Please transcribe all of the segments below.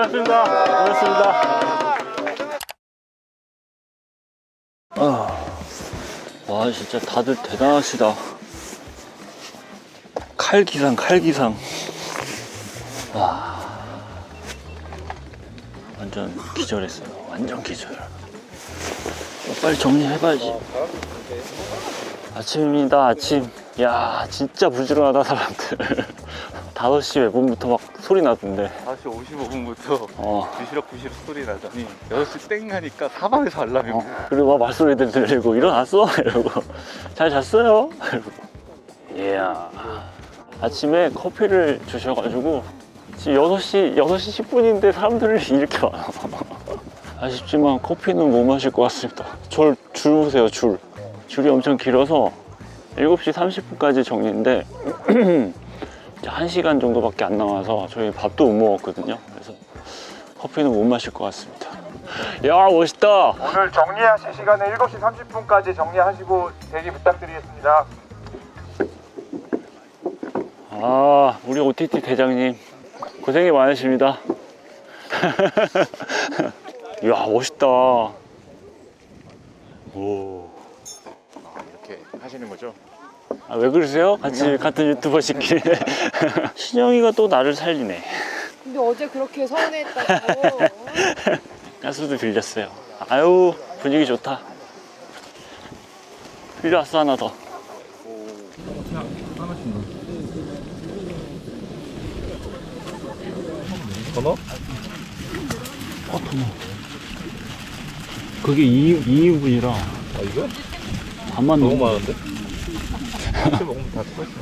고생하셨습니다. 고맙습니다. 와, 진짜 다들 대단하시다. 칼기상, 칼기상. 와, 완전 기절했어요. 완전 기절. 빨리 정리해봐야지. 아침입니다, 아침. 야, 진짜 부지런하다, 사람들. 5시 몇 분부터 막 소리 나던데. 5시 55분부터 부시럭부시럭 소리 나더니 6시 땡 하니까 사방에서 알람이 오고. 그리고 막 말소리들 들리고 일어났어? 이러고 잘 잤어요? 이러고. 이야, 아침에 커피를 주셔가지고 지금 6시 10분인데 사람들이 이렇게 많아. 아쉽지만 커피는 못 마실 것 같습니다. 줄 보세요, 줄이 엄청 길어서 7시 30분까지 정리인데 1시간 정도밖에 안 남아서 저희 밥도 못 먹었거든요. 그래서 커피는 못 마실 것 같습니다. 야, 멋있다. 오늘 정리하실 시간에 7시 30분까지 정리하시고 대기 부탁드리겠습니다. 아, 우리 OTT 대장님 고생이 많으십니다. 이야, 멋있다. 오. 이렇게 하시는 거죠? 아, 왜 그러세요? 같은 유튜버시끼리. 신영이가 또 나를 살리네. 근데 어제 그렇게 서운했다고. 가수도 빌렸어요. 아유, 분위기 좋다. 빌려왔어, 하나 더. 더 넣어? 더 넣어. 그게 2인분이라. 아, 이거? 반만 너무 넣어. 많은데? 같이 먹으면 다 똑같이.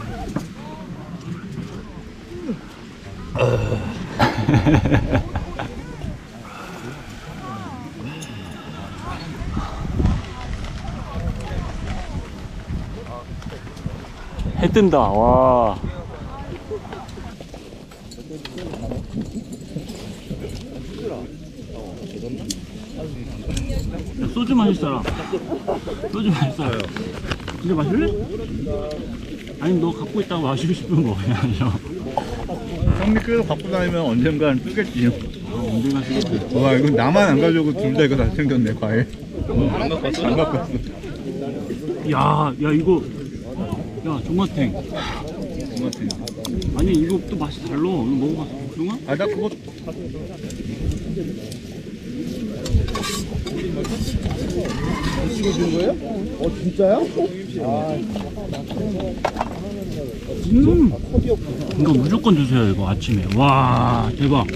해 뜬다. 와. 소주 마실 사람. 소주 마실 사람. 진짜 마실래? 아니, 너 갖고 있다고 마시고 싶은 거 그냥. 형님 계속 갖고 다니면 언젠간 쓰겠지요. 언젠가 쓰겠지. 와, 이거 나만 안 가져오고 둘 다 이거 다 챙겼네, 과일. 안 갖고 왔어? 안 갖고 왔어. 야, 이거. 야, 종마탱. 고맙지. 아니, 이거 또 맛이 달라. 이거 먹어봤어. 그런가? 아, 나 그거. 찍어준 거예요? 진짜요? 이거 무조건 주세요, 이거 아침에. 와, 대박.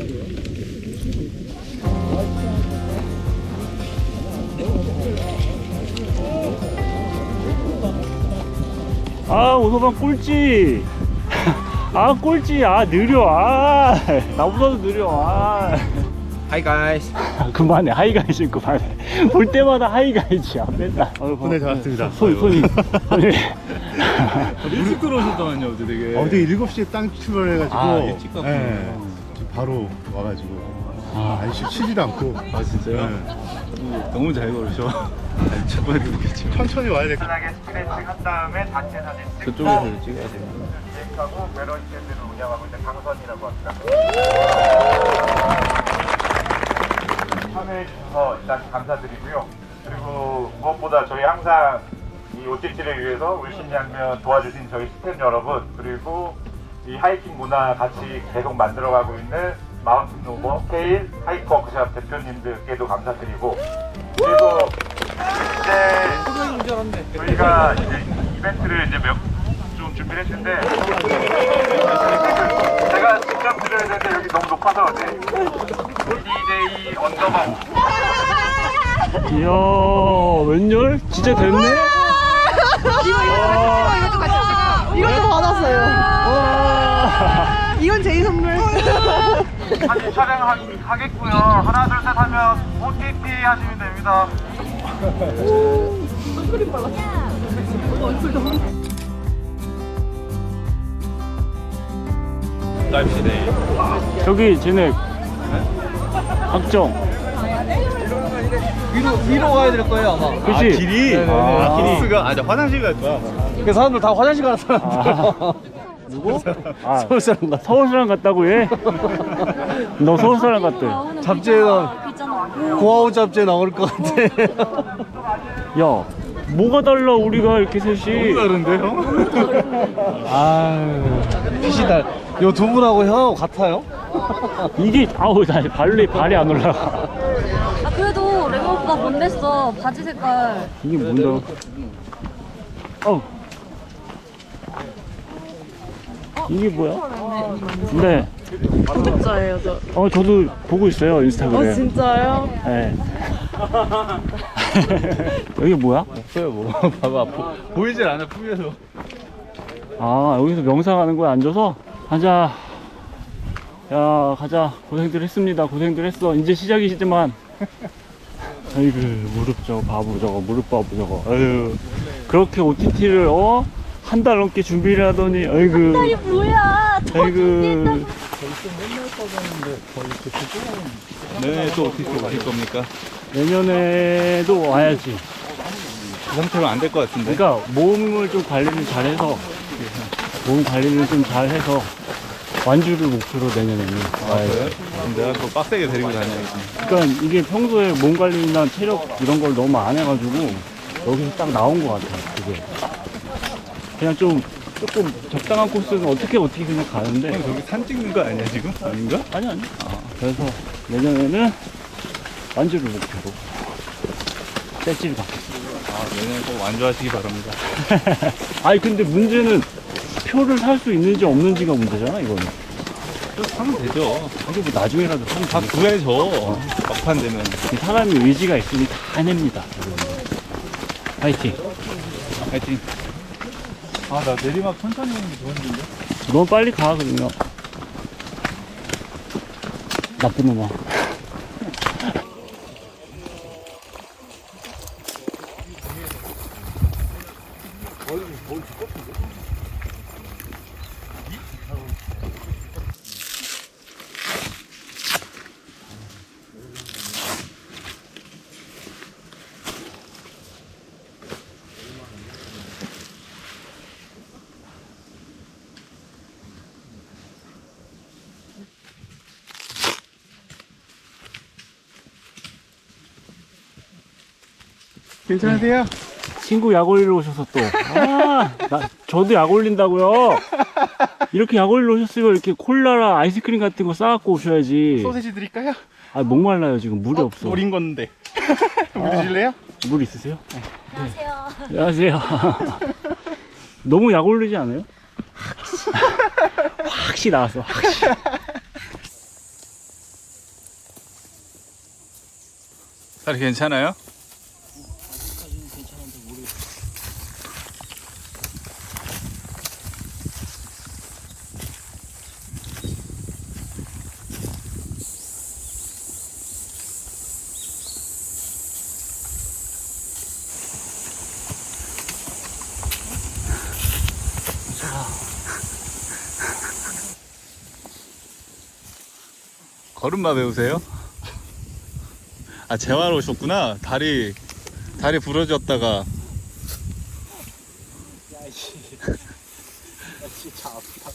아, 오소방 꼴찌. 아, 꼴찌. 아, 느려. 아, 나보다도 느려. 아. Hi guys. 그만해. 하이가이즈 그만해. 볼 때마다 하이가이즈야. 맨날. 네, 잘 왔습니다. 손이. 일찍 들어오셨더만요, 어제 되게. 어제 7시에 땅 출발해가지고. 아, 일찍 갔구나. 네. 지금 바로 와가지고. 아저씨 치지도 않고. 아, 진짜요? 네. 너무 잘 걸으셔. 아니, 저번에 그렇겠지만. 천천히 와야 될 것 같아요. 편하게 스트레칭 한 다음에 단체 사진 찍고 저쪽에서 찍어야 돼요. 기획하고 메러시랜드를 운영하고 있는 강선이라고 합니다. 참여해 주셔서 일단 감사드리고요. 그리고 무엇보다 저희 항상 이 OTT를 위해서 울신양면 도와주신 저희 스태프 여러분, 그리고 이 하이킹 문화 같이 계속 만들어가고 있는 마운틴 오버 스케일 하이크 워크샵 대표님들께도 감사드리고, 그리고 이제 저희가 이제 이벤트를 이제 좀 준비를 했는데 제가 직접 드려야 되는데 여기 너무 높아서 DJ 언더바 이야, 웬열? 진짜 됐네? 이것도 받았어요. 이건 제 선물. 사진 촬영하겠고요. 하나 둘 셋 하면 OTT 하시면 됩니다. 저기 쟤네 확정. 위로 가야 될 거예요, 아마. 그치? 길이? 아, 길이. 스가 아, 나 화장실 갈 거야. 그 사람들 다 화장실 가는 사람들. 누구? 아, 서울 사람 같아. 서울 사람 같다고 해? 너 서울 사람 같아. 잡지에가 고아우 잡지에 나올 것 같아. 야, 뭐가 달라 우리가 이렇게 셋이. 다른데 형? 아유 핏이 요두 분하고 형하고 같아요? 이게 아우 나 발이 안 올라가. 아 그래도 레몬 오빠 뭔데어 바지 색깔. 이게 뭔가. 이게 뭐야? 네. 구독자예요, 저. 저도 보고 있어요 인스타그램. 진짜요? 네. 여기 뭐야? 없어요 뭐. 봐봐 보이질 않아 품에서. 아 여기서 명상하는 거야 앉아서? 가자. 야 가자. 고생들 했습니다. 고생들 했어. 이제 시작이시지만. 아이고 무릎 저거 바보 저거 무릎 바보 저거. 아유 그렇게 OTT를 한 달 넘게 준비를 하더니 아이고. 이게 뭐야? 아이고. 네, 또 어떻게 오실 겁니까? 내년에도 와야지. 그 상태로 안 될 것 같은데. 그러니까 몸을 좀 관리를 잘해서 몸 관리를 좀 잘해서 완주를 목표로 내년에는 와야지. 그럼 내가 또 빡세게 데리고 다녀야지. 그러니까 이게 평소에 몸 관리나 체력 이런 걸 너무 안 해가지고 여기서 딱 나온 것 같아. 그게 그냥 조금 적당한 코스는 어떻게 그냥 가는데. 형 저기 산 찍는 거 아니야 지금? 아닌가? 아니. 그래서 내년에는 완주를 목표로 떼찌를 받겠습니다. 내년에 꼭 완주하시기 바랍니다. 아니 근데 문제는 표를 살 수 있는지 없는지가 문제잖아 이거는. 사면 되죠. 이게 뭐 나중에라도 사면 다 되니까. 구해줘. 막판 되면. 이 사람이 의지가 있으니 다 해냅니다. 파이팅. 파이팅. 아, 나 내리막 천천히 오는 게 좋았는데. 너무 빨리 가 그러면. 나쁜 놈아. 괜찮으세요? 친구 약 올리러 오셔서 또. 저도 약 올린다고요. 이렇게 약 올리러 오셨으면 이렇게 콜라랑 아이스크림 같은 거 싸갖고 오셔야지. 소세지 드릴까요? 목말라요 지금 물이 없어. 노린 건데. 물 드실래요? 물 있으세요? 안녕하세요. 안녕하세요. 너무 약 올리지 않아요? 확시 나왔어. 확시. 다리 괜찮아요? 걸음마 배우세요? 아 재활 오셨구나. 다리 부러졌다가. 진짜 아프다.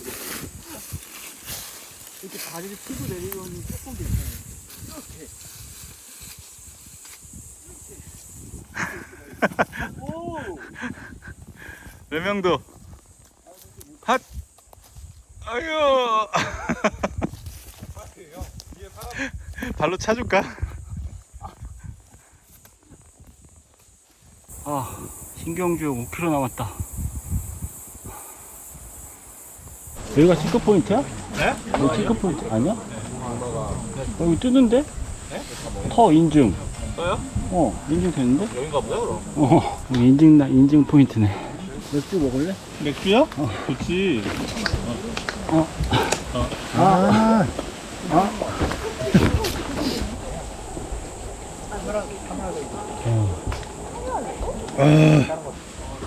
이렇게 다리를 피고 내리려면 조금 괜찮아요. 이렇게. 오! 레명도 핫. 아유. 발로 차줄까? 신경주역 5km 남았다. 여기가 체크포인트야? 네? 여기 체크포인트 아니야? 여기 뜨는데? 터 인증. 떠요? 인증 됐는데? 여긴가 보다 그럼. 여기 인증 포인트네. 맥주 먹을래? 맥주야? 좋지.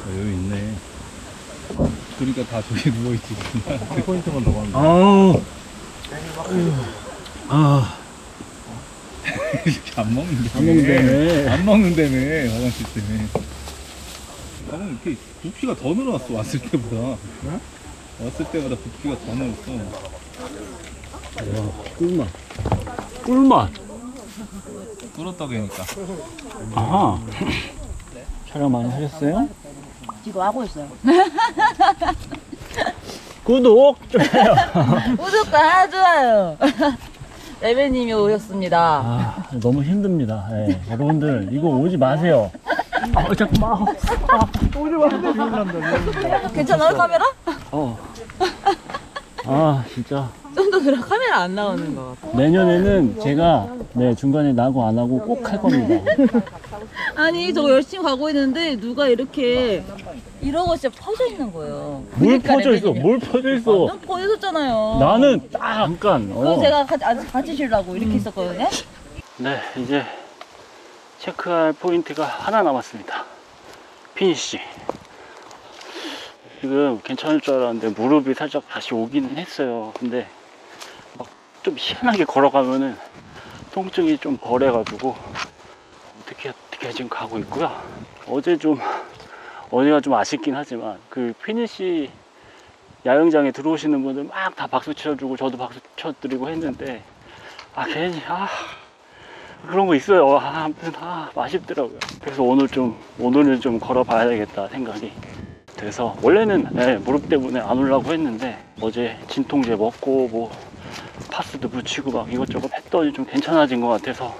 여기 있네. 그러니까 다 저기 누워있지. 그 포인트만 더 가면 이렇게 안 먹는다며. 안 먹는다며. 화장실 때문에. 방금 이렇게 부피가 더 늘어났어. 왔을 때보다. 왔을 때보다 부피가 더 늘었어. 꿀맛. 꿀맛. 뚫어떡이니까. 아하. 촬영 많이 하셨어요? 지금 하고 있어요. 구독! 좋아요. 구독과 좋아요. 레벨님이 오셨습니다. 아, 너무 힘듭니다. 예. 여러분들, 이거 오지 마세요. 잠깐만. 오지 마세요. 괜찮아요, 카메라? 아, 진짜. 좀 더 그래, 카메라 안 나오는 것 같아. 내년에는 제가 중간에 나고 안 하고 꼭 할 겁니다. 아니, 저 열심히 가고 있는데 누가 이렇게 이러고 진짜 퍼져 있는 거예요. 뭘 그러니까 퍼져 있어? 레벨님. 뭘 퍼져 있어? 좀 퍼져 있었잖아요. 나는 딱 잠깐. 그거 제가 같이 쉬려고 이렇게 했었거든요. 네, 이제 체크할 포인트가 하나 남았습니다. 피니쉬. 지금 괜찮을 줄 알았는데 무릎이 살짝 다시 오기는 했어요. 근데 막 좀 희한하게 걸어가면은 통증이 좀 덜해가지고 어떻게 지금 가고 있고요. 어제가 좀 아쉽긴 하지만 그 피니쉬 야영장에 들어오시는 분들 막 다 박수 쳐주고 저도 박수 쳐드리고 했는데 괜히 그런 거 있어요. 아무튼 아쉽더라고요. 그래서 오늘은 좀 걸어봐야 되겠다 생각이 돼서 원래는 무릎 때문에 안 오려고 했는데 어제 진통제 먹고 뭐 파스도 붙이고 막 이것저것 했더니 좀 괜찮아진 것 같아서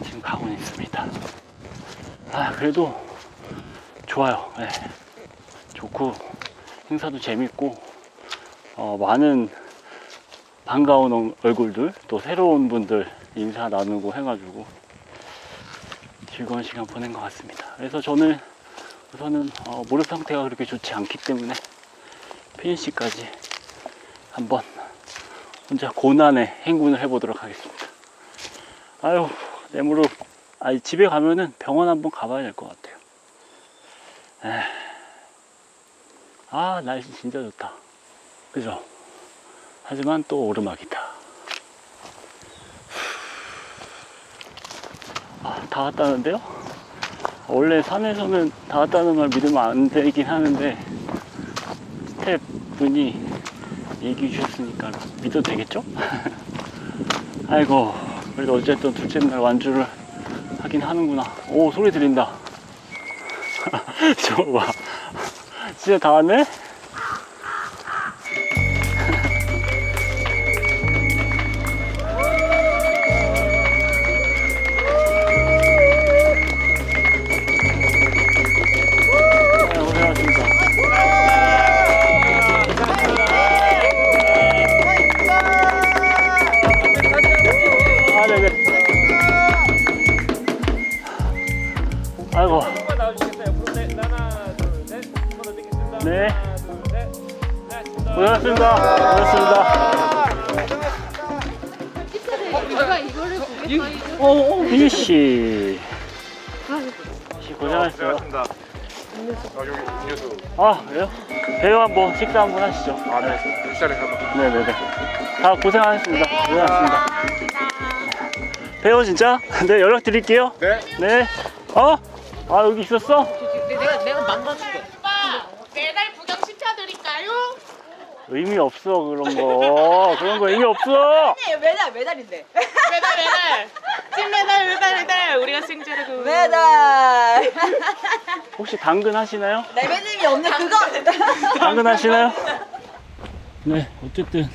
지금 가고는 있습니다. 그래도 좋아요. 네. 좋고 행사도 재밌고 많은 반가운 얼굴들 또 새로운 분들 인사 나누고 해가지고 즐거운 시간 보낸 것 같습니다. 그래서 저는 우선은 무릎 상태가 그렇게 좋지 않기 때문에 피니쉬까지 한번 혼자 고난의 행군을 해보도록 하겠습니다. 내 무릎 집에 가면은 병원 한번 가봐야 될 것 같아요. 날씨 진짜 좋다. 그죠? 하지만 또 오르막이다. 다 왔다는데요? 원래 산에서는 다 왔다는 말 믿으면 안 되긴 하는데 스텝 분이 얘기해 주셨으니까 믿어도 되겠죠? 아이고, 그래도 어쨌든 둘째 날 완주를 하긴 하는구나. 오, 소리 들린다. 저거 봐. 진짜 다 왔네? 아이고. 네. 고생하셨습니다. 피니쉬. 고생하셨어요. 여기 음료수. 그래요? 배우 한번 식사 한번 하시죠. 네. 식사를 하고. 네네네. 다 고생하셨습니다. 고생하셨습니다. 배우 진짜? 네, 연락 드릴게요. 네. 네. 여기 있었어? 내가 만들어줄게. 매달 구경 시켜드릴까요? 의미 없어, 그런 거. 그런 거 의미 없어! 매달인데. 매달 찐매달 우리가 생제르고 매달. 혹시 당근 하시나요? 레벨님이 없는 그거. 당근 하시나요? 네, 어쨌든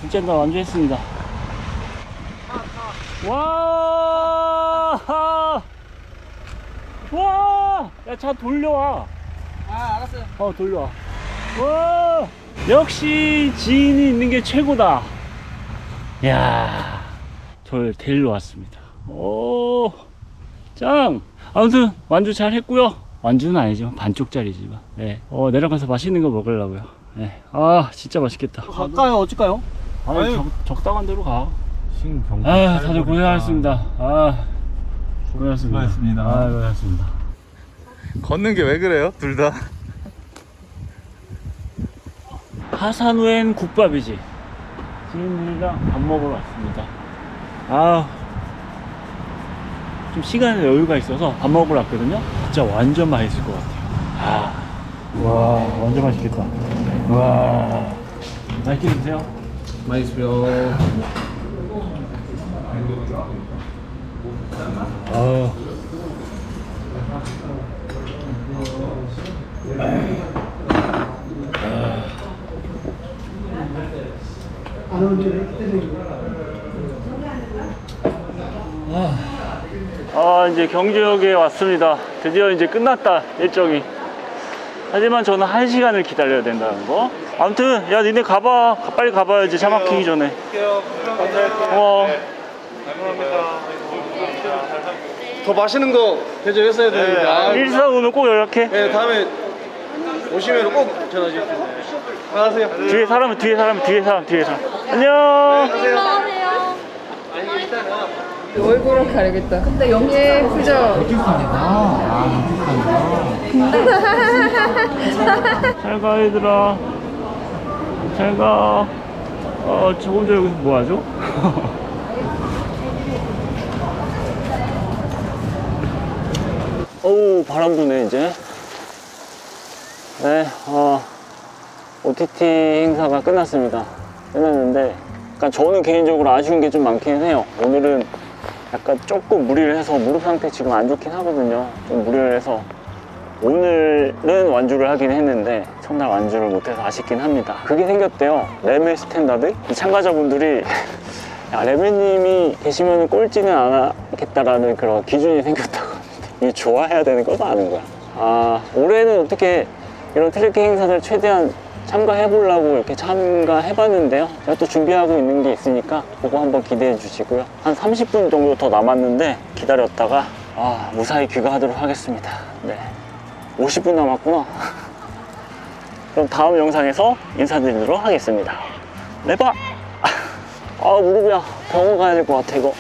둘째 날 완주했습니다. 와! 야, 차 돌려와. 알았어요. 돌려와. 와! 역시 지인이 있는 게 최고다. 야, 저를 데리러 왔습니다. 오, 짱! 아무튼 완주 잘 했고요. 완주는 아니지만 반쪽짜리지만. 네. 내려가서 맛있는 거 먹으려고요. 네. 진짜 맛있겠다. 갈까요? 어쩔까요? 적당한 데로 가. 신경. 다들 고생하셨습니다. 고생하셨습니다. 수고하셨습니다. 고생하셨습니다. 걷는 게 왜 그래요? 둘 다. 하산후엔 국밥이지. 지인들이랑 밥 먹으러 왔습니다. 좀 시간에 여유가 있어서 밥 먹으러 왔거든요. 진짜 완전 맛있을 것 같아요. 와, 완전 맛있겠다. 와, 맛있게 드세요. 많이 드세요. 아. 이제 경주역에 왔습니다. 드디어 이제 끝났다, 일정이. 하지만 저는 1시간을 기다려야 된다는 거. 아무튼, 야, 니네 가봐. 빨리 가봐야지, 차 막히기 전에. 더 맛있는 거 대접했어야 되는데. 아, 145는 꼭 연락해. 네, 다음에 오시면 꼭 전화 주세요. 안녕하세요. 뒤에 사람. 안녕. 안녕하세요. 얼굴은 가리겠다. 근데 연기 예쁘죠? 잘 가, 얘들아. 잘 가. 저 혼자 여기서 뭐 하죠? 어우, 바람 부네, 이제. 네, OTT 행사가 끝났습니다. 끝났는데, 약간 저는 개인적으로 아쉬운 게 좀 많긴 해요. 오늘은 약간 조금 무리를 해서 무릎 상태 지금 안 좋긴 하거든요. 좀 무리를 해서 오늘은 완주를 하긴 했는데 첫날 완주를 못해서 아쉽긴 합니다. 그게 생겼대요. 레메 스탠다드? 이 참가자분들이 야, 레메님이 계시면 꼴찌는 안 하겠다라는 그런 기준이 생겼다고 하는데 이게 좋아해야 되는 것도 아는 거야. 올해는 어떻게 이런 트레킹 행사를 최대한 참가해 보려고 이렇게 참가해 봤는데요. 제가 또 준비하고 있는 게 있으니까 그거 한번 기대해 주시고요. 한 30분 정도 더 남았는데 기다렸다가 무사히 귀가하도록 하겠습니다. 네, 50분 남았구나. 그럼 다음 영상에서 인사드리도록 하겠습니다. 레바! 무릎이야. 병원 가야 될 것 같아, 이거.